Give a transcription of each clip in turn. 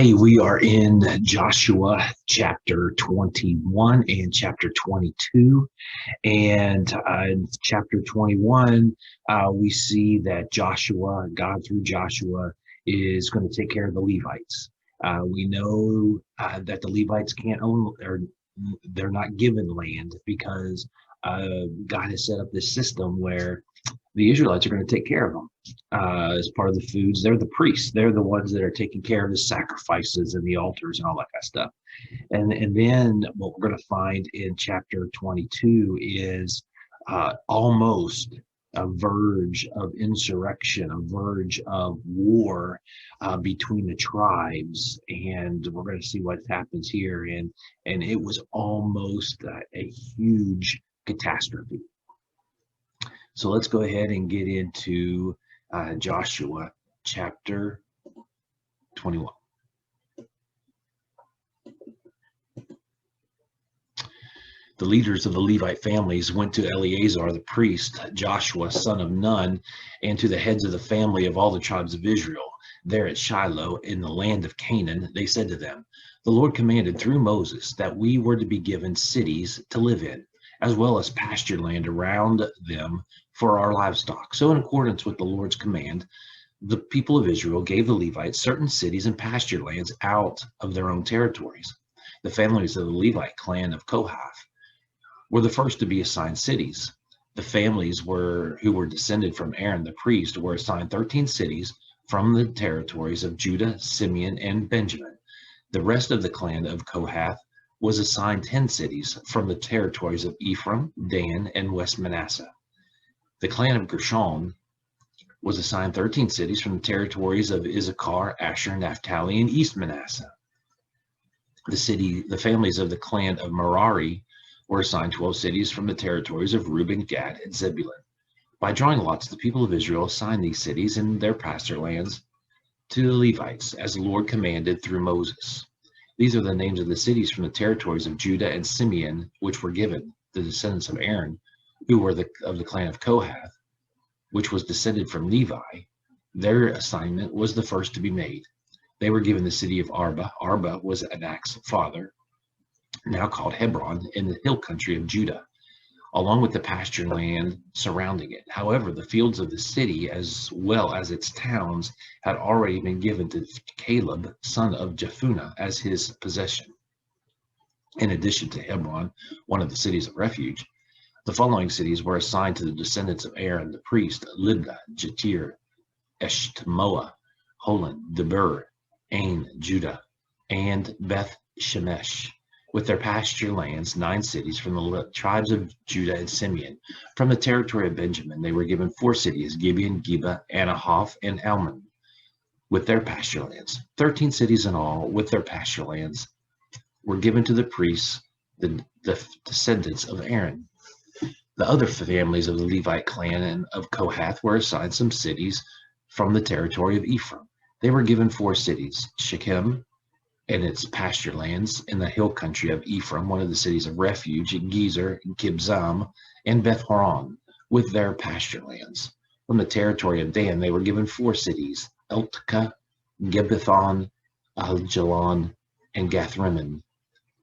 Hey, we are in Joshua chapter 21 and chapter 22. And in chapter 21, we see that God through Joshua, is going to take care of the Levites. We know that the Levites can't own, or they're not given land because God has set up this system where the Israelites are going to take care of them as part of the foods. They're the priests. They're the ones that are taking care of the sacrifices and the altars and all that kind of stuff. And then what we're going to find in chapter 22 is almost a verge of insurrection, a verge of war between the tribes, and we're going to see what happens here. And it was almost a huge catastrophe. So let's go ahead and get into Joshua chapter 21. The leaders of the Levite families went to Eleazar the priest, Joshua son of Nun, and to the heads of the family of all the tribes of Israel. There at Shiloh in the land of Canaan, they said to them, "The Lord commanded through Moses that we were to be given cities to live in, as well as pasture land around them for our livestock." So in accordance with the Lord's command, the people of Israel gave the Levites certain cities and pasture lands out of their own territories. The families of the Levite clan of Kohath were the first to be assigned cities. The families who were descended from Aaron the priest were assigned 13 cities from the territories of Judah, Simeon, and Benjamin. The rest of the clan of Kohath was assigned 10 cities from the territories of Ephraim, Dan, and West Manasseh. The clan of Gershon was assigned 13 cities from the territories of Issachar, Asher, Naphtali, and East Manasseh. The families of the clan of Merari were assigned 12 cities from the territories of Reuben, Gad, and Zebulun. By drawing lots, the people of Israel assigned these cities and their pasture lands to the Levites, as the Lord commanded through Moses. These are the names of the cities from the territories of Judah and Simeon, which were given the descendants of Aaron, who were of the clan of Kohath, which was descended from Levi. Their assignment was the first to be made. They were given the city of Arba. Arba was Anak's father, now called Hebron, in the hill country of Judah, along with the pasture land surrounding it. However, the fields of the city, as well as its towns, had already been given to Caleb, son of Jephunneh, as his possession. In addition to Hebron, one of the cities of refuge, the following cities were assigned to the descendants of Aaron the priest: Libnah, Jatir, Eshtemoa, Holon, Debir, Ain, Judah, and Beth Shemesh, with their pasture lands, 9 cities from the tribes of Judah and Simeon. From the territory of Benjamin, they were given 4 cities: Gibeon, Geba, Anahoth, and Almon, with their pasture lands. 13 cities in all, with their pasture lands, were given to the priests, the descendants of Aaron. The other families of the Levite clan and of Kohath were assigned some cities from the territory of Ephraim. They were given 4 cities: Shechem and its pasture lands in the hill country of Ephraim, one of the cities of refuge, Gezer, Gibzam, and Beth Horon, with their pasture lands. From the territory of Dan, they were given 4 cities: Eltka, Gibbethon, Aljalon, and Gathrimmon,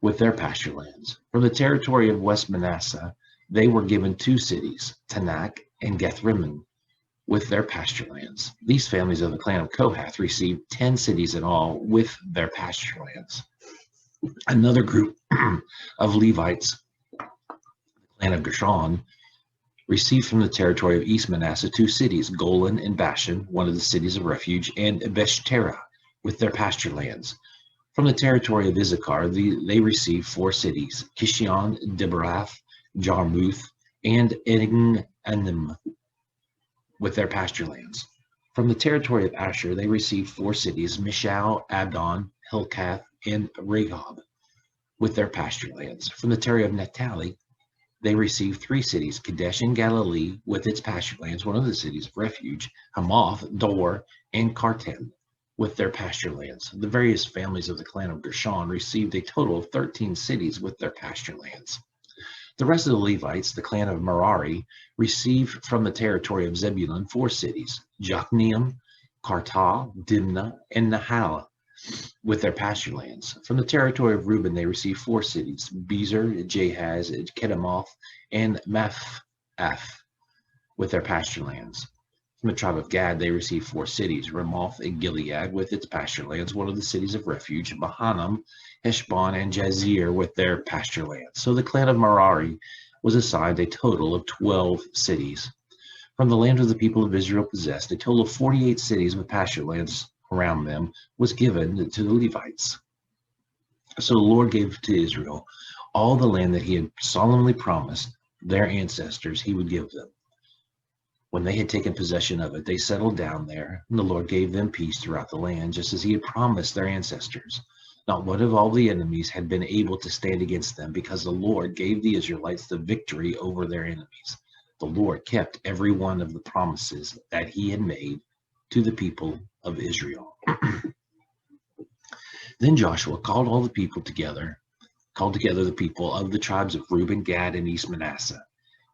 with their pasture lands. From the territory of West Manasseh, they were given 2 cities, Tanakh and Gathrimmon, with their pasture lands. These families of the clan of Kohath received 10 cities in all, with their pasture lands. Another group of Levites, the clan of Gershon, received from the territory of East Manasseh 2 cities, Golan and Bashan, one of the cities of refuge, and Beshtera, with their pasture lands. From the territory of Issachar, they received 4 cities, Kishion, Deberath, Jarmuth, and Eng-Anim, with their pasture lands. From the territory of Asher, they received 4 cities, Mishal, Abdon, Helkath, and Rehob, with their pasture lands. From the territory of Naphtali, they received 3 cities, Kadesh in Galilee, with its pasture lands, one of the cities of refuge, Hamath, Dor, and Kartan, with their pasture lands. The various families of the clan of Gershon received a total of 13 cities with their pasture lands. The rest of the Levites, the clan of Merari, received from the territory of Zebulun 4 cities, Jokneam, Kartah, Dimnah, and Nahala, with their pasture lands. From the territory of Reuben, they received 4 cities: Bezer, Jahaz, Kedemoth, and Mephath, with their pasture lands. From the tribe of Gad, they received 4 cities: Ramoth and Gilead with its pasture lands, one of the cities of refuge, Mahanaim, Heshbon, and Jazer with their pasture lands. So the clan of Merari was assigned a total of 12 cities. From the land of the people of Israel possessed, a total of 48 cities with pasture lands around them was given to the Levites. So the Lord gave to Israel all the land that he had solemnly promised their ancestors he would give them. When they had taken possession of it, they settled down there, and the Lord gave them peace throughout the land, just as he had promised their ancestors. Not one of all the enemies had been able to stand against them, because the Lord gave the Israelites the victory over their enemies. The Lord kept every one of the promises that he had made to the people of Israel. Then Joshua called together the people of the tribes of Reuben, Gad, and East Manasseh.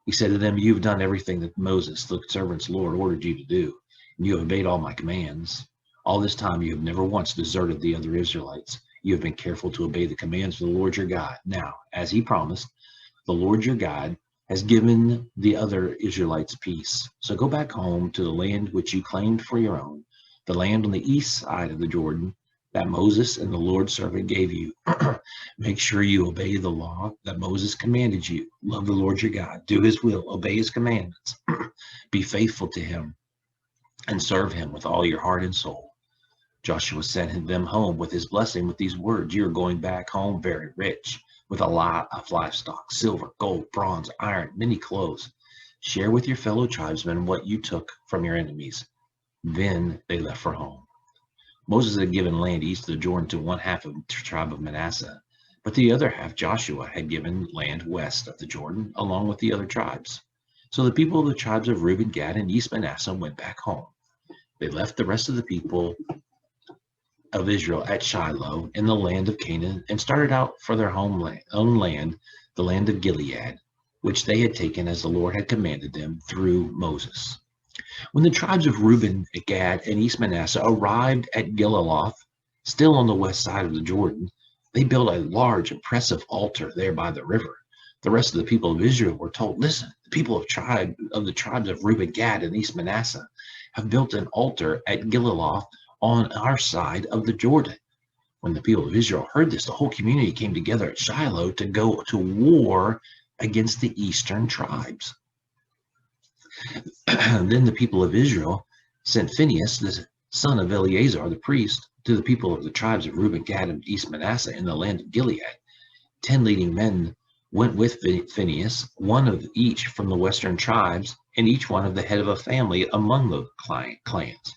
He said to them, "You have done everything that Moses, the servant's Lord, ordered you to do, and you have obeyed all my commands. All this time you have never once deserted the other Israelites. You have been careful to obey the commands of the Lord your God. Now, as he promised, the Lord your God has given the other Israelites peace. So go back home to the land which you claimed for your own, the land on the east side of the Jordan that Moses and the Lord's servant gave you. Make sure you obey the law that Moses commanded you. Love the Lord your God. Do his will. Obey his commandments. Be faithful to him and serve him with all your heart and soul." Joshua sent them home with his blessing with these words: "You are going back home very rich, with a lot of livestock, silver, gold, bronze, iron, many clothes. Share with your fellow tribesmen what you took from your enemies." Then they left for home. Moses had given land east of the Jordan to one half of the tribe of Manasseh, but the other half Joshua had given land west of the Jordan, along with the other tribes. So the people of the tribes of Reuben, Gad, and East Manasseh went back home. They left the rest of the people of Israel at Shiloh in the land of Canaan and started out for their own land, the land of Gilead, which they had taken as the Lord had commanded them through Moses. When the tribes of Reuben, Gad, and East Manasseh arrived at Gilaloth, still on the west side of the Jordan, they built a large, impressive altar there by the river. The rest of the people of Israel were told, "Listen, the people of the tribes of Reuben, Gad, and East Manasseh have built an altar at Gilaloth on our side of the Jordan." When the people of Israel heard this, the whole community came together at Shiloh to go to war against the eastern tribes. Then the people of Israel sent Phinehas, the son of Eleazar the priest, to the people of the tribes of Reuben, Gad, and East Manasseh in the land of Gilead. 10 leading men went with Phinehas, one of each from the western tribes, and each one of the head of a family among the clans.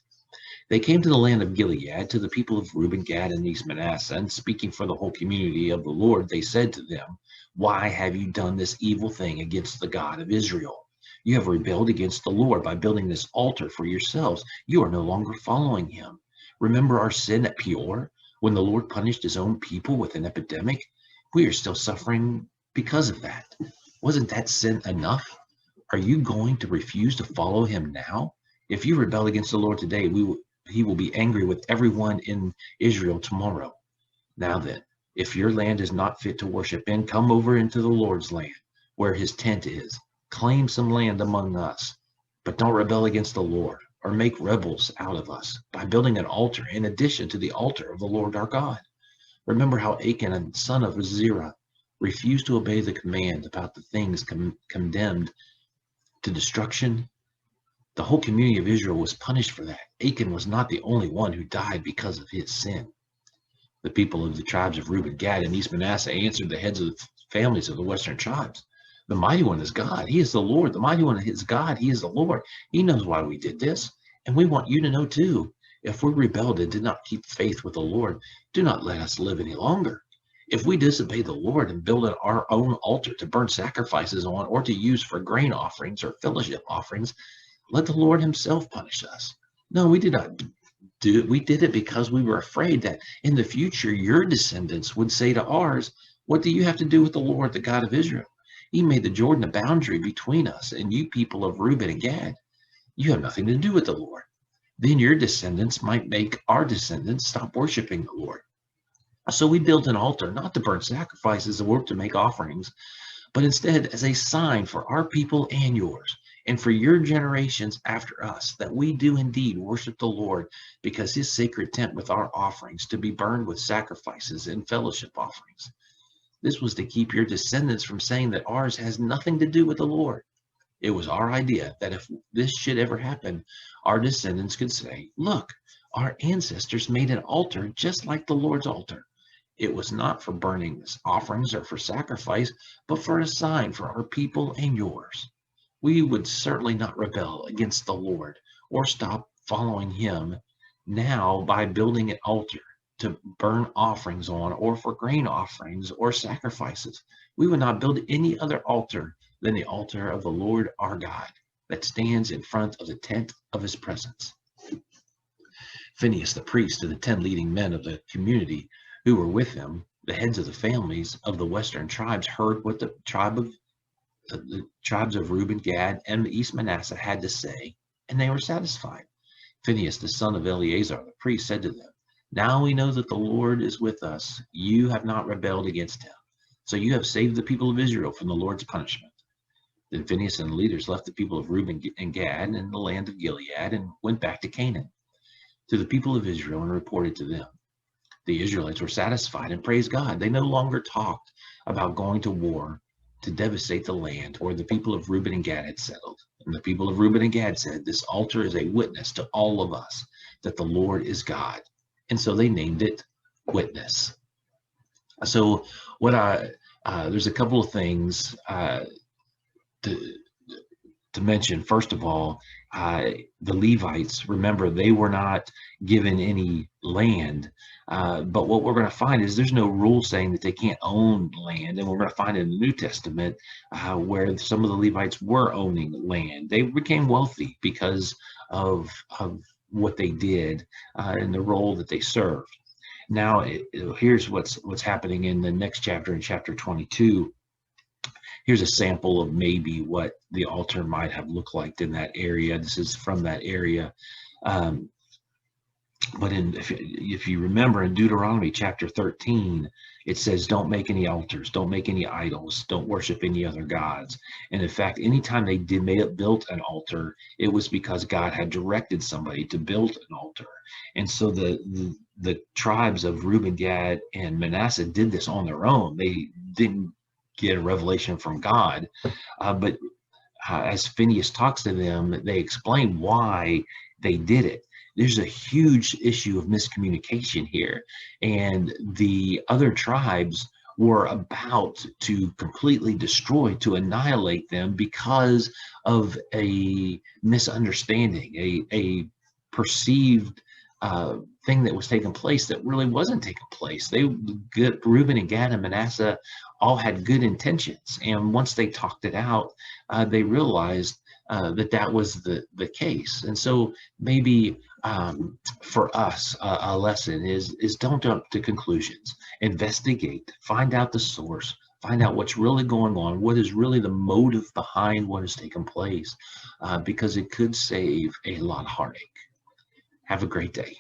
They came to the land of Gilead, to the people of Reuben, Gad, and East Manasseh, and speaking for the whole community of the Lord, they said to them, "Why have you done this evil thing against the God of Israel? You have rebelled against the Lord by building this altar for yourselves. You are no longer following him. Remember our sin at Peor, when the Lord punished his own people with an epidemic? We are still suffering because of that. Wasn't that sin enough? Are you going to refuse to follow him now? If you rebel against the Lord today, he will be angry with everyone in Israel tomorrow. Now then, if your land is not fit to worship in, come over into the Lord's land, where his tent is. Claim some land among us, but don't rebel against the Lord or make rebels out of us by building an altar in addition to the altar of the Lord our God. Remember how Achan, son of Zerah, refused to obey the command about the things condemned to destruction. The whole community of Israel was punished for that. Achan was not the only one who died because of his sin." The people of the tribes of Reuben, Gad, and East Manasseh answered the heads of the families of the western tribes, "The mighty one is God. He is the Lord. The mighty one is God. He is the Lord. He knows why we did this. And we want you to know too. If we rebelled and did not keep faith with the Lord, do not let us live any longer. If we disobey the Lord and build our own altar to burn sacrifices on or to use for grain offerings or fellowship offerings, let the Lord himself punish us. No, we did not do it. We did it because we were afraid that in the future your descendants would say to ours, 'What do you have to do with the Lord, the God of Israel? He made the Jordan a boundary between us and you people of Reuben and Gad. You have nothing to do with the Lord.' Then your descendants might make our descendants stop worshiping the Lord. So we built an altar, not to burn sacrifices or to make offerings, but instead as a sign for our people and yours, and for your generations after us, that we do indeed worship the Lord, because his sacred tent with our offerings to be burned with sacrifices and fellowship offerings. This was to keep your descendants from saying that ours has nothing to do with the Lord. It was our idea that if this should ever happen, our descendants could say, look, our ancestors made an altar just like the Lord's altar. It was not for burning offerings or for sacrifice, but for a sign for our people and yours. We would certainly not rebel against the Lord or stop following him now by building an altar to burn offerings on, or for grain offerings or sacrifices. We would not build any other altar than the altar of the Lord our God that stands in front of the tent of his presence. Phinehas, the priest, and the 10 leading men of the community who were with him, the heads of the families of the western tribes, heard what the tribes of Reuben, Gad, and East Manasseh had to say, and they were satisfied. Phinehas, the son of Eleazar, the priest, said to them, now we know that the Lord is with us. You have not rebelled against him, so you have saved the people of Israel from the Lord's punishment. Then Phinehas and the leaders left the people of Reuben and Gad and the land of Gilead and went back to Canaan, to the people of Israel, and reported to them. The Israelites were satisfied and praised God. They no longer talked about going to war to devastate the land where the people of Reuben and Gad had settled. And the people of Reuben and Gad said, this altar is a witness to all of us that the Lord is God. And so they named it Witness. So there's a couple of things to mention. First of all, the Levites, remember, they were not given any land, but what we're going to find is there's no rule saying that they can't own land, and we're going to find in the New Testament where some of the Levites were owning land. They became wealthy because of what they did and the role that they served. Now, here's what's happening in the next chapter, in chapter 22. Here's a sample of maybe what the altar might have looked like in that area. This is from that area. But if you remember in Deuteronomy chapter 13, it says, don't make any altars, don't make any idols, don't worship any other gods. And in fact, anytime they built an altar, it was because God had directed somebody to build an altar. And so the tribes of Reuben, Gad, and Manasseh did this on their own. They didn't get a revelation from God, but as Phinehas talks to them, they explain why they did it. There's a huge issue of miscommunication here, and the other tribes were about to completely destroy, to annihilate them because of a misunderstanding, a perceived thing that was taking place that really wasn't taking place. Reuben and Gad and Manasseh all had good intentions, and once they talked it out, they realized that was the case. And so maybe for us, a lesson is don't jump to conclusions. Investigate, find out the source, find out what's really going on, what is really the motive behind what has taken place, because it could save a lot of heartache. Have a great day.